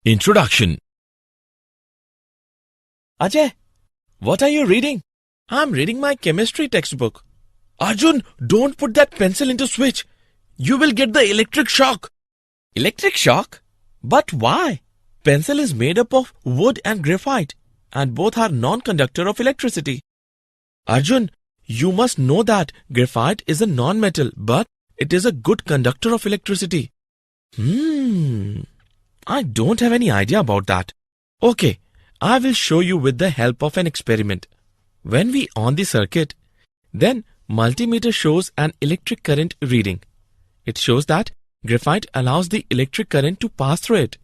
Introduction. Ajay, what are you reading? I'm reading my chemistry textbook. Arjun, don't put that pencil into switch. You will get the electric shock. Electric shock? But why? Pencil is made up of wood and graphite, and both are non-conductor of electricity. Arjun, you must know that graphite is a non-metal, but it is a good conductor of electricity. I don't have any idea about that. Okay, I will show you with the help of an experiment. When we on the circuit, then multimeter shows an electric current reading. It shows that graphite allows the electric current to pass through it.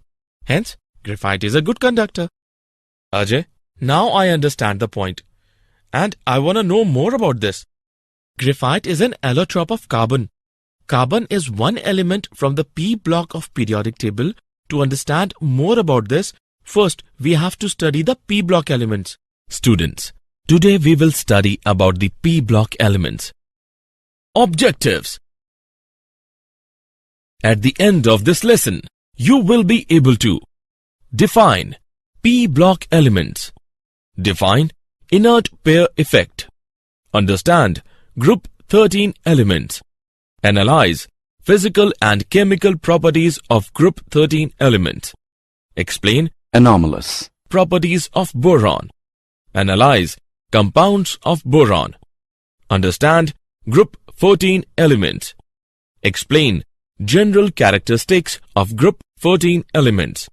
Hence, graphite is a good conductor. Ajay, now I understand the point. And I want to know more about this. Graphite is an allotrope of carbon. Carbon is one element from the P block of periodic table. To understand more about this, first we have to study the P block elements. Students, today we will study about the P block elements. Objectives. At the end of this lesson, you will be able to define P block elements, define inert pair effect, understand group 13 elements, analyze physical and chemical properties of group 13 elements, explain anomalous properties of boron, analyze compounds of boron, understand group 14 elements, explain general characteristics of group 14 elements,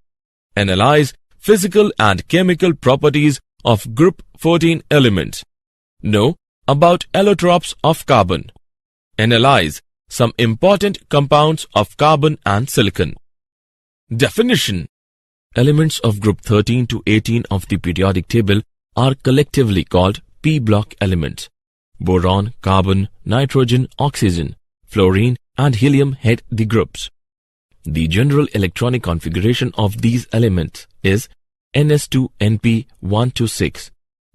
analyze physical and chemical properties of group 14 elements, know about allotropes of carbon, analyze some important compounds of carbon and silicon. Definition. Elements of group 13 to 18 of the periodic table are collectively called P block elements. Boron, carbon, nitrogen, oxygen, fluorine and helium head the groups. The general electronic configuration of these elements is ns2np126.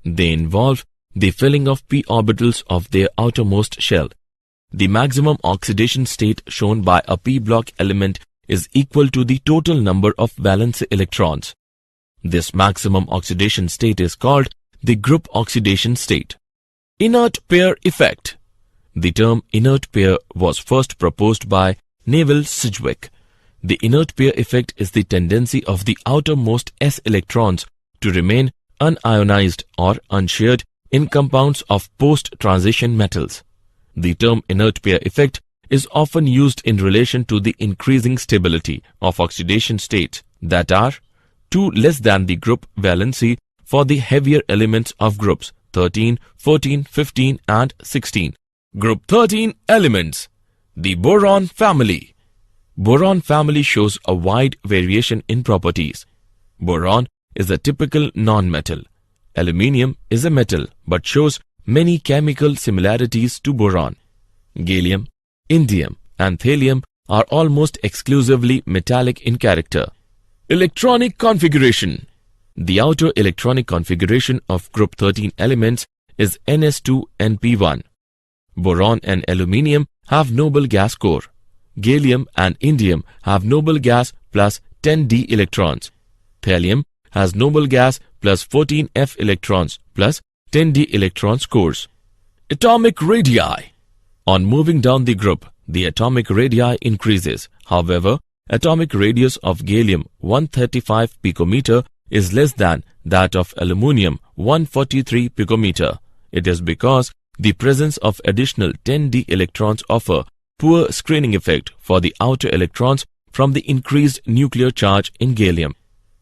They involve the filling of p orbitals of their outermost shell. The maximum oxidation state shown by a p block element is equal to the total number of valence electrons. This maximum oxidation state is called the group oxidation state. Inert pair effect. The term inert pair was first proposed by Neville Sidgwick. The inert pair effect is the tendency of the outermost s electrons to remain unionized or unshared in compounds of post-transition metals. The term inert pair effect is often used in relation to the increasing stability of oxidation states that are 2 less than the group valency for the heavier elements of groups 13, 14, 15 and 16. Group 13 elements. The boron family. Boron family shows a wide variation in properties. Boron is a typical non-metal. Aluminium is a metal but shows many chemical similarities to boron. Gallium, indium and thallium are almost exclusively metallic in character. Electronic configuration. The outer electronic configuration of group 13 elements is ns2np1. Boron and aluminium have noble gas core. Gallium and indium have noble gas plus 10d electrons. Thallium has noble gas plus 14f electrons plus 10d electrons cores. Atomic radii. On moving down the group, the atomic radii increases. However, atomic radius of gallium 135 picometer is less than that of aluminium 143 picometer. It is because the presence of additional 10d electrons offer poor screening effect for the outer electrons from the increased nuclear charge in gallium.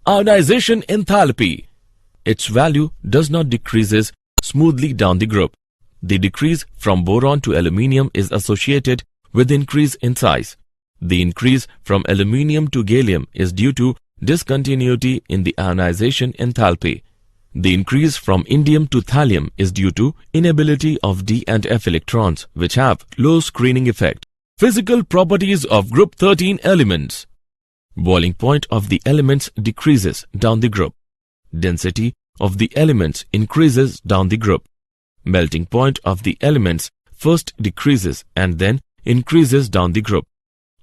Ionization enthalpy. Its value does not decreases smoothly down the group. The decrease from boron to aluminium is associated with increase in size. The increase from aluminium to gallium is due to discontinuity in the ionization enthalpy. The increase from indium to thallium is due to inability of d and f electrons, which have low screening effect. Physical properties of group 13 elements. Boiling point of the elements decreases down the group. Density of the elements increases down the group. Melting point of the elements first decreases and then increases down the group.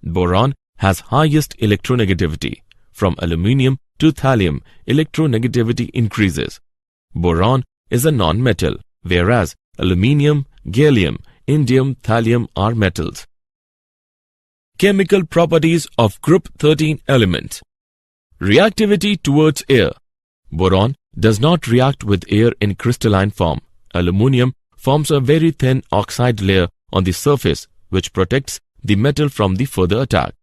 Boron has highest electronegativity. From aluminium, to thallium, electronegativity increases. Boron is a non-metal, whereas aluminium, gallium, indium, thallium are metals. Chemical properties of group 13 elements. Reactivity towards air. Boron does not react with air in crystalline form. Aluminium forms a very thin oxide layer on the surface which protects the metal from the further attack.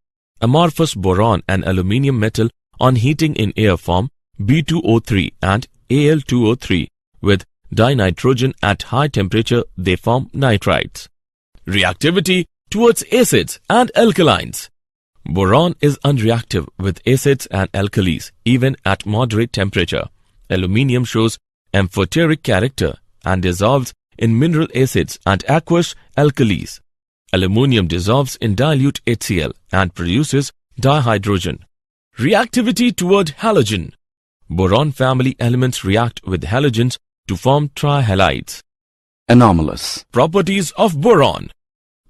Amorphous boron and aluminium metal on heating in air form B2O3 and Al2O3. With dinitrogen at high temperature, they form nitrides. Reactivity towards acids and alkalines. Boron is unreactive with acids and alkalis even at moderate temperature. Aluminium shows amphoteric character and dissolves in mineral acids and aqueous alkalis. Aluminium dissolves in dilute HCl and produces dihydrogen. Reactivity toward halogen. Boron family elements react with halogens to form trihalides. Anomalous. Properties of boron.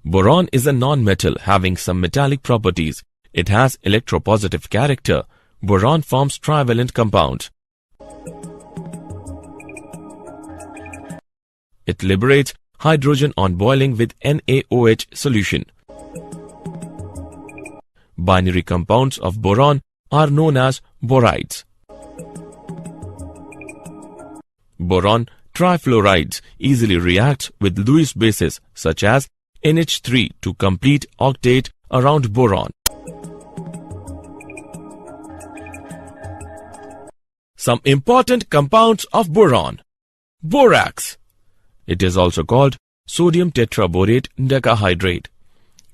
Boron is a non-metal having some metallic properties. It has electropositive character. Boron forms trivalent compounds. It liberates hydrogen on boiling with NaOH solution. Binary compounds of boron are known as borides. Boron trifluorides easily react with Lewis bases such as NH3 to complete octet around boron. Some important compounds of boron. Borax. It is also called sodium tetraborate decahydrate.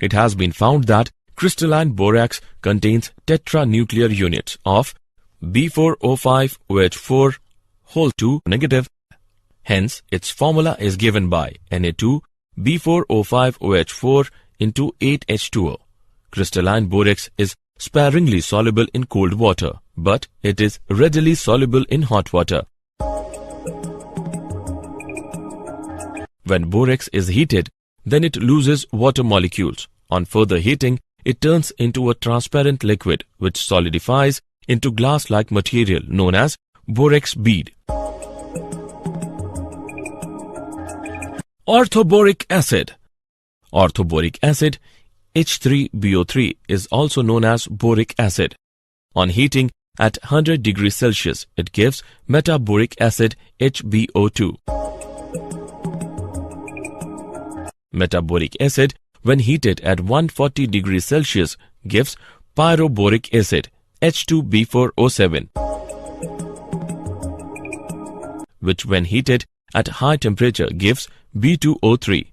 It has been found that crystalline borax contains tetranuclear units of B4O5OH4 whole 2 negative. Hence, its formula is given by Na2 B4O5OH4 into 8H2O. Crystalline borax is sparingly soluble in cold water, but it is readily soluble in hot water. When borax is heated, then it loses water molecules. On further heating, it turns into a transparent liquid which solidifies into glass-like material known as borax bead. Orthoboric acid. Orthoboric acid, H3BO3, is also known as boric acid. On heating at 100 degrees Celsius, it gives metaboric acid HbO2. Metaboric acid, when heated at 140 degrees Celsius, gives pyroboric acid H2B4O7, which when heated at high temperature gives B2O3.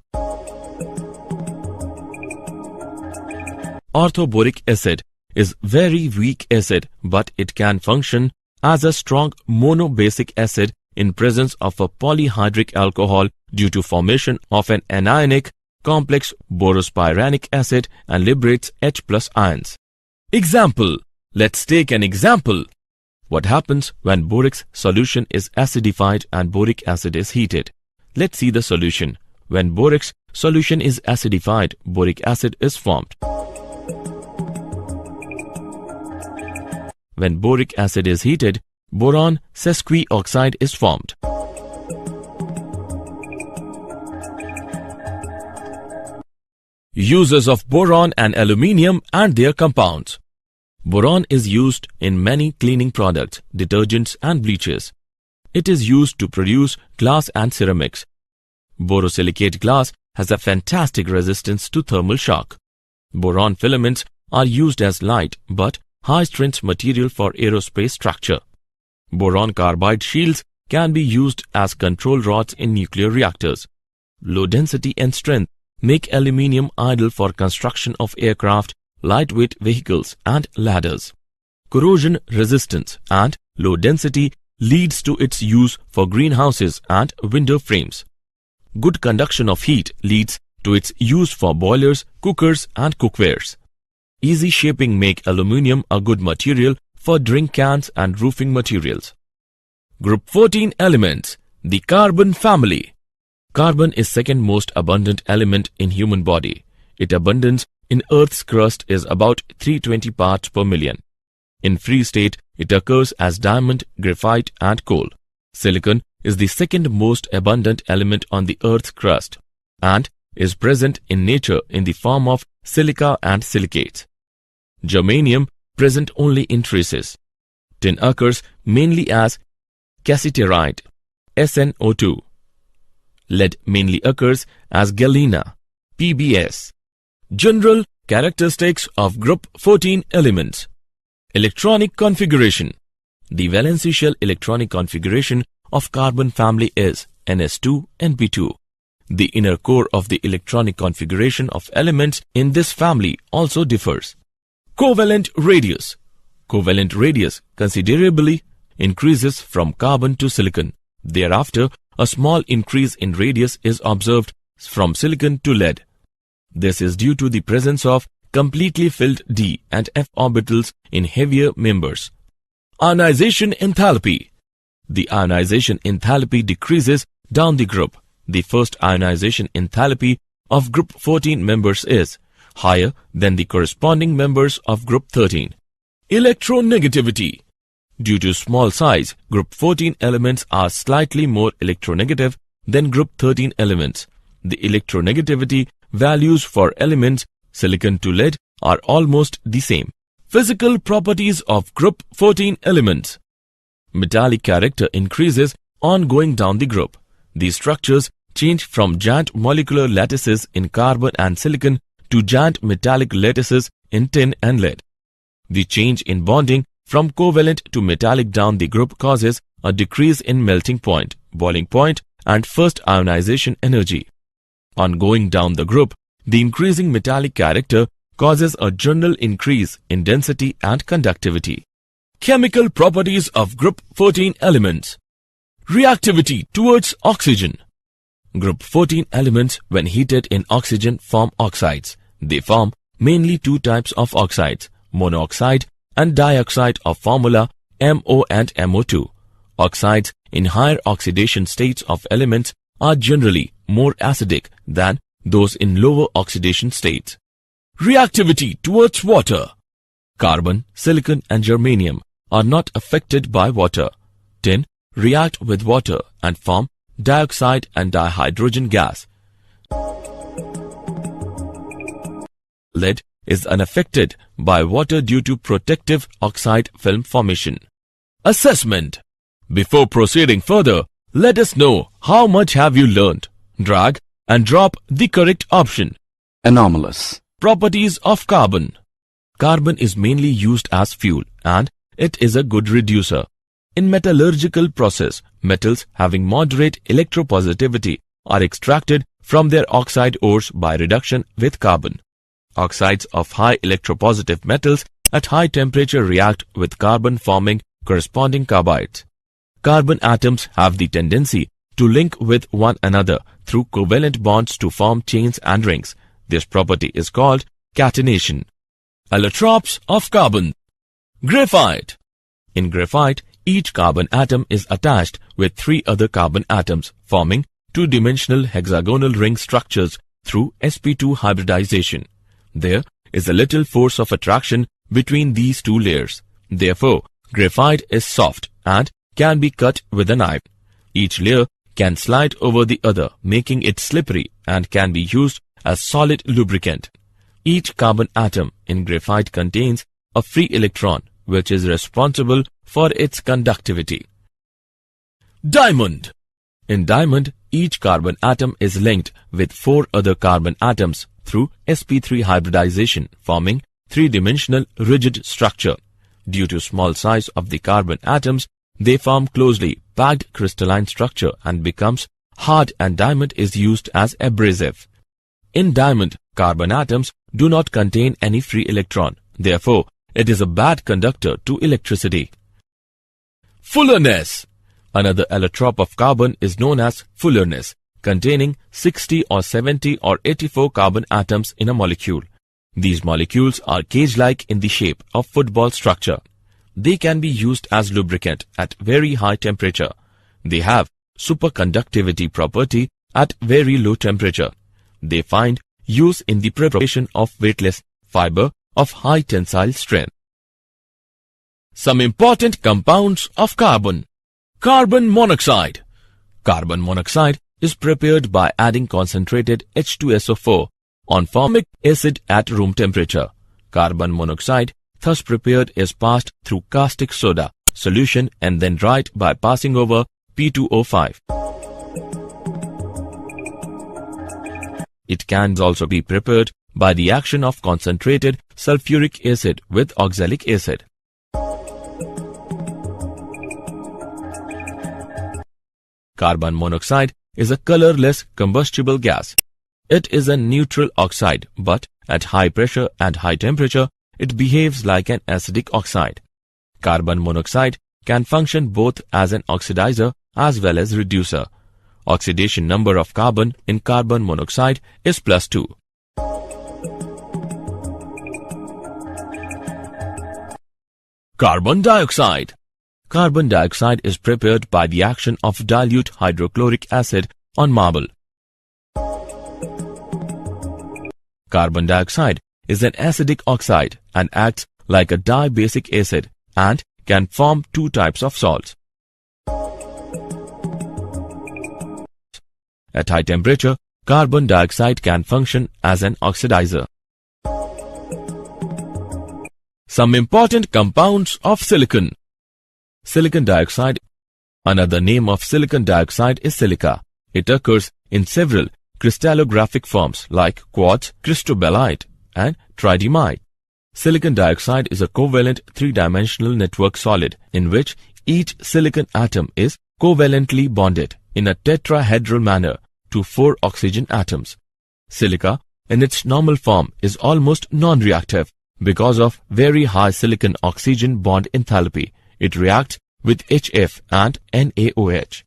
Orthoboric acid is very weak acid, but it can function as a strong monobasic acid in presence of a polyhydric alcohol due to formation of an anionic complex borospiranic acid and liberates H+ ions. Example. Let's take an example. What happens when borax solution is acidified and boric acid is heated? Let's see the solution. When borax solution is acidified, boric acid is formed. When boric acid is heated, boron sesquioxide is formed. Uses of boron and aluminium and their compounds. Boron is used in many cleaning products, detergents and bleaches. It is used to produce glass and ceramics. Borosilicate glass has a fantastic resistance to thermal shock. Boron filaments are used as light but high-strength material for aerospace structure. Boron carbide shields can be used as control rods in nuclear reactors. Low density and strength make aluminium ideal for construction of aircraft, lightweight vehicles and ladders. Corrosion resistance and low density leads to its use for greenhouses and window frames. Good conduction of heat leads to its use for boilers, cookers and cookwares. Easy shaping make aluminium a good material for drink cans and roofing materials. Group 14 elements. The carbon family. Carbon is second most abundant element in human body. Its abundance in Earth's crust is about 320 parts per million. In free state, it occurs as diamond, graphite and coal. Silicon is the second most abundant element on the Earth's crust and is present in nature in the form of silica and silicates. Germanium present only in traces. Tin occurs mainly as cassiterite, SnO2. Lead mainly occurs as galena, PbS. General characteristics of group 14 elements. Electronic configuration. The valency shell electronic configuration of carbon family is Ns2Np2. The inner core of the electronic configuration of elements in this family also differs. Covalent radius. Covalent radius considerably increases from carbon to silicon. Thereafter, a small increase in radius is observed from silicon to lead. This is due to the presence of completely filled d and f orbitals in heavier members. Ionization enthalpy. The ionization enthalpy decreases down the group. The first ionization enthalpy of group 14 members is higher than the corresponding members of group 13. Electronegativity. Due to small size, group 14 elements are slightly more electronegative than group 13 elements. The electronegativity values for elements silicon to lead are almost the same. Physical properties of group 14 elements. Metallic character increases on going down the group. These structures change from giant molecular lattices in carbon and silicon to giant metallic lattices in tin and lead. The change in bonding from covalent to metallic down the group causes a decrease in melting point, boiling point, and first ionization energy. On going down the group, the increasing metallic character causes a general increase in density and conductivity. Chemical properties of group 14 elements. Reactivity towards oxygen. Group 14 elements, when heated in oxygen, form oxides. They form mainly two types of oxides, monoxide and dioxide of formula MO and MO2. Oxides in higher oxidation states of elements are generally more acidic than those in lower oxidation states. Reactivity towards water. Carbon, silicon and germanium are not affected by water. Tin react with water and form dioxide and dihydrogen gas. Lead is unaffected by water due to protective oxide film formation. Assessment. Before proceeding further, let us know how much have you learned. Drag and drop the correct option. Anomalous. Properties of carbon. Carbon is mainly used as fuel and it is a good reducer. In metallurgical process, metals having moderate electropositivity are extracted from their oxide ores by reduction with carbon. Oxides of high electropositive metals at high temperature react with carbon forming corresponding carbides. Carbon atoms have the tendency to link with one another through covalent bonds to form chains and rings. This property is called catenation. Allotropes of carbon. Graphite. In graphite, each carbon atom is attached with three other carbon atoms, forming two-dimensional hexagonal ring structures through sp2 hybridization. There is a little force of attraction between these two layers. Therefore, graphite is soft and can be cut with a knife. Each layer can slide over the other, making it slippery and can be used as solid lubricant. Each carbon atom in graphite contains a free electron, which is responsible for its conductivity. Diamond. In diamond, each carbon atom is linked with four other carbon atoms through sp3 hybridization, forming three-dimensional rigid structure. Due to small size of the carbon atoms, they form closely packed crystalline structure and becomes hard, and diamond is used as abrasive. In diamond, carbon atoms do not contain any free electron. Therefore, it is a bad conductor to electricity. Fullerness. Another allotrope of carbon is known as fullerness, containing 60 or 70 or 84 carbon atoms in a molecule. These molecules are cage-like in the shape of football structure. They can be used as lubricant at very high temperature. They have superconductivity property at very low temperature. They find use in the preparation of weightless fiber of high tensile strength. Some important compounds of carbon. Carbon monoxide. Carbon monoxide is prepared by adding concentrated H2SO4 on formic acid at room temperature. Carbon monoxide thus prepared is passed through caustic soda solution and then dried by passing over P2O5. It can also be prepared by the action of concentrated sulfuric acid with oxalic acid. Carbon monoxide is a colorless combustible gas. It is a neutral oxide, but at high pressure and high temperature, it behaves like an acidic oxide. Carbon monoxide can function both as an oxidizer as well as reducer. Oxidation number of carbon in carbon monoxide is +2. Carbon dioxide. Carbon dioxide is prepared by the action of dilute hydrochloric acid on marble. Carbon dioxide is an acidic oxide and acts like a dibasic acid and can form two types of salts. At high temperature, carbon dioxide can function as an oxidizer. Some important compounds of silicon. Silicon dioxide. Another name of silicon dioxide is silica. It occurs in several crystallographic forms like quartz, cristobalite, and tridymite. Silicon dioxide is a covalent three-dimensional network solid in which each silicon atom is covalently bonded in a tetrahedral manner to 4 oxygen atoms. Silica, in its normal form, is almost non-reactive because of very high silicon-oxygen bond enthalpy. It reacts with HF and NaOH.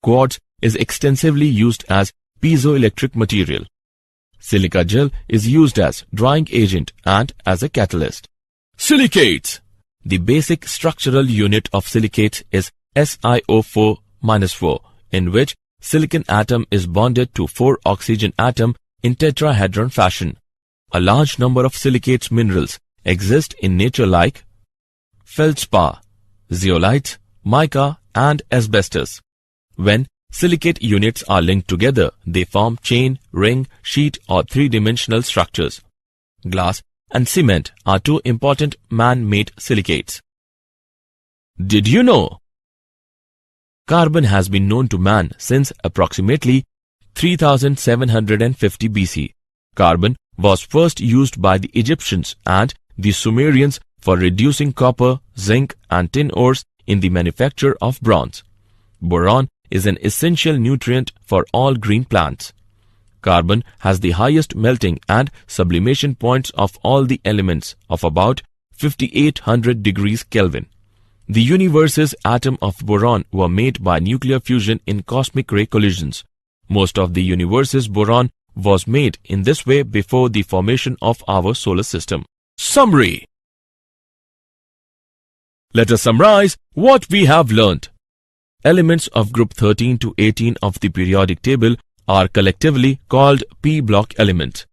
Quartz is extensively used as piezoelectric material. Silica gel is used as drying agent and as a catalyst. Silicates. The basic structural unit of silicates is SiO4-4, in which silicon atom is bonded to 4 oxygen atom in tetrahedron fashion. A large number of silicates minerals exist in nature like feldspar, zeolites, mica, and asbestos. When silicate units are linked together, they form chain, ring, sheet, or three-dimensional structures. Glass and cement are 2 important man-made silicates. Did you know? Carbon has been known to man since approximately 3750 BC. Carbon was first used by the Egyptians and the Sumerians for reducing copper, zinc, and tin ores in the manufacture of bronze. Boron is an essential nutrient for all green plants. Carbon has the highest melting and sublimation points of all the elements of about 5800 degrees Kelvin. The universe's atoms of boron were made by nuclear fusion in cosmic ray collisions. Most of the universe's boron was made in this way before the formation of our solar system. Summary. Let us summarize what we have learnt. Elements of group 13 to 18 of the periodic table are collectively called p-block elements.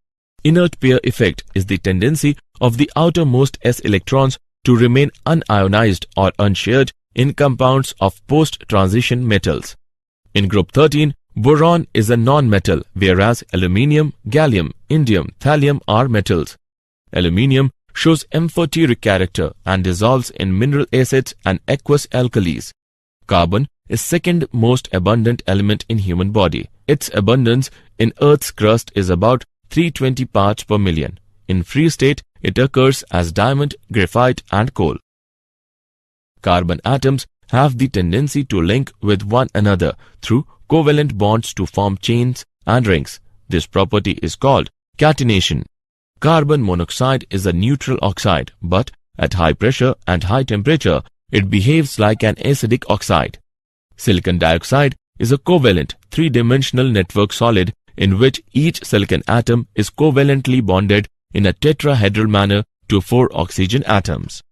Inert pair effect is the tendency of the outermost s electrons to remain unionized or unshared in compounds of post-transition metals. In group 13, boron is a non-metal, whereas aluminium, gallium, indium, thallium are metals. Aluminium shows amphoteric character and dissolves in mineral acids and aqueous alkalis. Carbon is second most abundant element in human body. Its abundance in Earth's crust is about 320 parts per million. In free state, it occurs as diamond, graphite, and coal. Carbon atoms have the tendency to link with one another through covalent bonds to form chains and rings. This property is called catenation. Carbon monoxide is a neutral oxide, but at high pressure and high temperature, it behaves like an acidic oxide. Silicon dioxide is a covalent three-dimensional network solid in which each silicon atom is covalently bonded in a tetrahedral manner to 4 oxygen atoms.